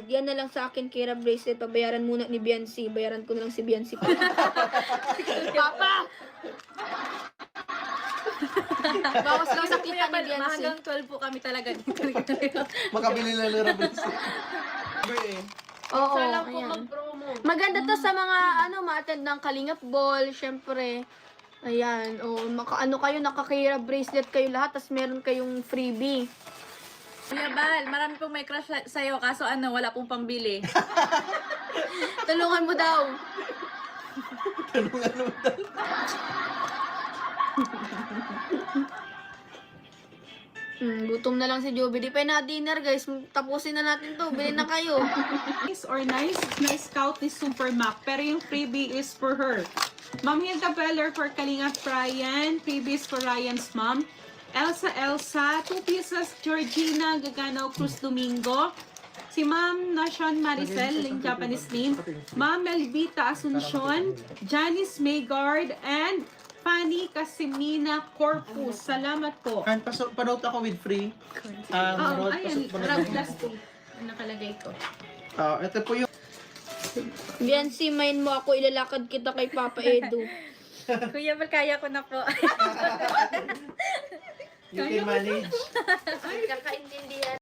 Yan na lang sa akin, Kira bracelet. Pabayaran muna ni Biancy. Bayaran ko na lang si Biancy pa. Papa! Bawas lang sa kita ni Biancy. Hanggang 12 po kami talaga dito. Makabili na lira bracelet. Oo, Sana po ayan. mag-promo. Maganda to sa mga ma-attend ng Kalingap Ball, syempre. Ayan, ano kayo, nakakira bracelet kayo lahat, tas meron kayong freebie. Kuya Bal, marami pong may crush sa'yo, kaso wala pong pambili. Tulungan mo daw. Tanungan mo daw. Gutom na lang si Joby. Di pa na dinner, guys. Tapusin na natin to. Bilhin na kayo. Nice or nice na scout ni Super Mac. Pero yung freebie is for her. Ma'am Hilda Beller for Kalinga Ryan. Freebie is for Ryan's mom. Elsa. 2 pieces Georgina Gagano Cruz Domingo. Si Ma'am Nashon Maricel, yung Japanese name. Ma'am Melvita Asuncion. Janice Maygard. And Fanny Casimina Corpus. Salamat po. Kan panote ako with free. Ayan. Round plus 2. Nakalagay ko. Ito po yung Biancy, main mo ako. Ilalakad kita kay Papa Edu. Kuya Bal, kaya ko na po. you can manage. Kakaintindihan.